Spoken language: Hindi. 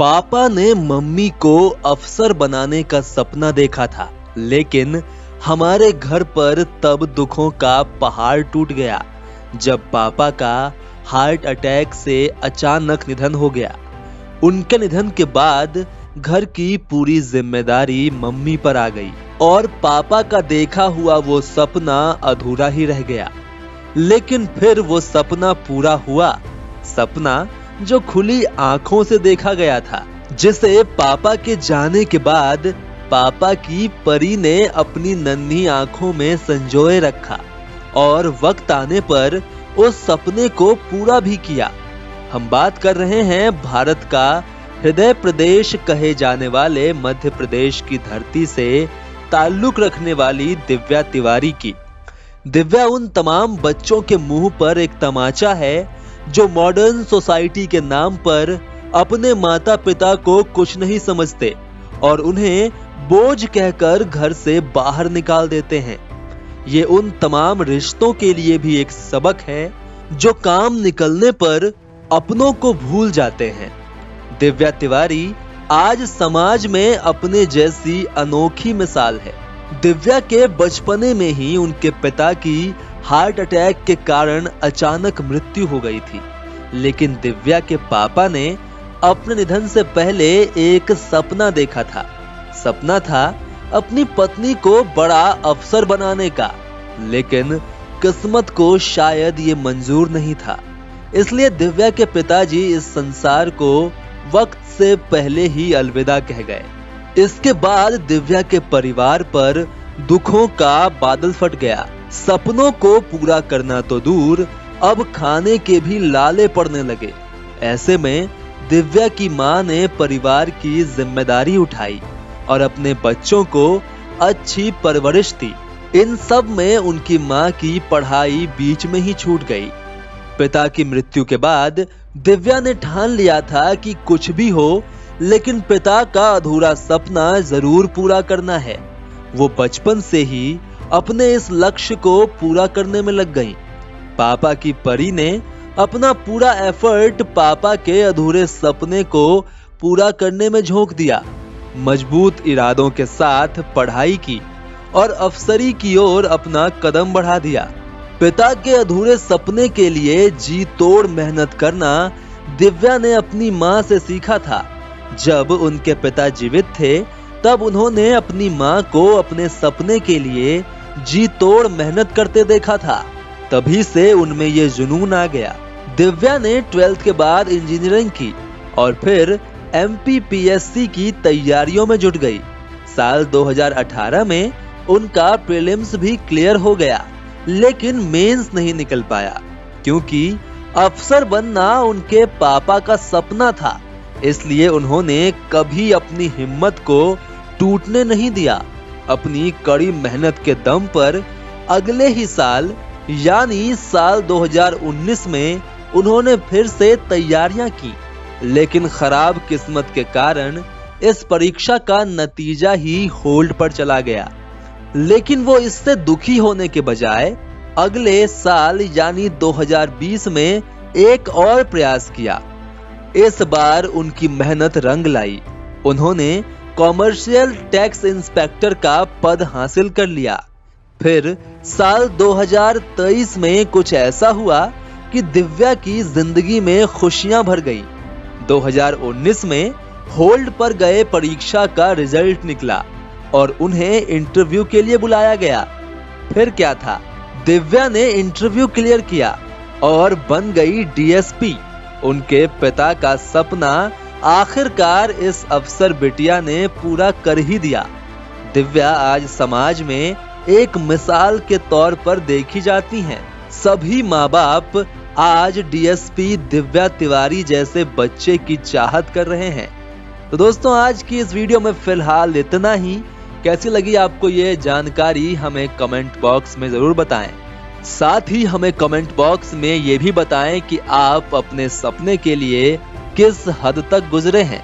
पापा ने मम्मी को अफसर बनाने का सपना देखा था, लेकिन हमारे घर पर तब दुखों का पहाड़ टूट गया जब पापा का हार्ट अटैक से अचानक निधन हो गया। उनके निधन के बाद घर की पूरी जिम्मेदारी मम्मी पर आ गई और पापा का देखा हुआ वो सपना अधूरा ही रह गया। लेकिन फिर वो सपना पूरा हुआ, सपना जो खुली आंखों से देखा गया था, जिसे पापा के जाने के बाद पापा की परी ने अपनी नन्ही आंखों में संजोए रखा और वक्त आने पर उस सपने को पूरा भी किया। हम बात कर रहे हैं भारत का हृदय प्रदेश कहे जाने वाले मध्य प्रदेश की धरती से ताल्लुक रखने वाली दिव्या तिवारी की। दिव्या उन तमाम बच्चों के मुंह पर एक तमाचा है जो मॉडर्न सोसाइटी के नाम पर अपने माता पिता को कुछ नहीं समझते और उन्हें बोझ कहकर घर से बाहर निकाल देते हैं। ये उन तमाम रिश्तों के लिए भी एक सबक है जो काम निकलने पर अपनों को भूल जाते हैं। दिव्या तिवारी आज समाज में अपने जैसी अनोखी मिसाल है। दिव्या के बचपने में ही उनके पिता की हार्ट अटैक के कारण अचानक मृत्यु हो गई थी, लेकिन दिव्या के पापा ने अपने निधन से पहले एक सपना देखा था। सपना था अपनी पत्नी को बड़ा अफसर बनाने का, लेकिन किस्मत को शायद ये मंजूर नहीं था। इसलिए दिव्या के पिताजी इस संसार को वक्त से पहले ही अलविदा कह गए। इसके बाद दिव्या के परिवार पर दुखों का बादल फट गया। सपनों को पूरा करना तो दूर, अब खाने के भी लाले पड़ने लगे। ऐसे में दिव्या की मां ने परिवार की जिम्मेदारी उठाई और अपने बच्चों को अच्छी परवरिश दी। इन सब में उनकी मां की पढ़ाई बीच में ही छूट गई। पिता की मृत्यु के बाद दिव्या ने ठान लिया था कि कुछ भी हो, लेकिन पिता का अधूरा सपना जरूर पूरा करना है। वो बचपन से ही अपने इस लक्ष्य को पूरा करने में लग गई। पापा की परी ने अपना पूरा एफर्ट पापा के अधूरे सपने को पूरा करने में झोंक दिया। मजबूत इरादों के साथ पढ़ाई की और अफसरी की ओर अपना कदम बढ़ा दिया। पिता के अधूरे सपने के लिए जी तोड़ मेहनत करना दिव्या ने अपनी मां से सीखा था। जब उनके पिता जीवित थे, तब उन्होंने अपनी मां को अपने सपने के लिए जी तोड़ मेहनत करते देखा था। तभी से उनमें ये जुनून आ गया। दिव्या ने 12th के बाद इंजीनियरिंग की और फिर MPPSC की तैयारियों में जुट गई। साल 2018 में उनका प्रीलिम्स भी क्लियर हो गया, लेकिन मेंस नहीं निकल पाया क्योंकि अफसर बनना उनके पापा का सपना था। इसलिए उन्होंने कभी अपनी हिम्मत को टूटने नहीं दिया। अपनी कड़ी मेहनत के दम पर अगले ही साल यानी साल 2019 में उन्होंने फिर से तैयारियां की, लेकिन खराब किस्मत के कारण इस परीक्षा का नतीजा ही होल्ड पर चला गया। लेकिन वो इससे दुखी होने के बजाय अगले साल यानी 2020 में एक और प्रयास किया। इस बार उनकी मेहनत रंग लाई। उन्होंने कॉमर्शियल टैक्स इंस्पेक्टर का पद हासिल कर लिया। फिर साल 2023 में कुछ ऐसा हुआ कि दिव्या की जिंदगी में खुशियां भर गई। 2019 में होल्ड पर गए परीक्षा का रिजल्ट निकला और उन्हें इंटरव्यू के लिए बुलाया गया। फिर क्या था, दिव्या ने इंटरव्यू क्लियर किया और बन गई DSP। उनके पिता का सपना आखिरकार इस अफसर बिटिया ने पूरा कर ही दिया। दिव्या आज समाज में एक मिसाल के तौर पर देखी जाती हैं। सभी माँ बाप आज DSP दिव्या तिवारी जैसे बच्चे की चाहत कर रहे हैं। तो दोस्तों, आज की इस वीडियो में फिलहाल इतना ही। कैसी लगी आपको ये जानकारी हमें कमेंट बॉक्स में जरूर बताएं। साथ ही हमें कमेंट बॉक्स में ये भी बताएं कि आप अपने सपने के लिए किस हद तक गुजरे हैं।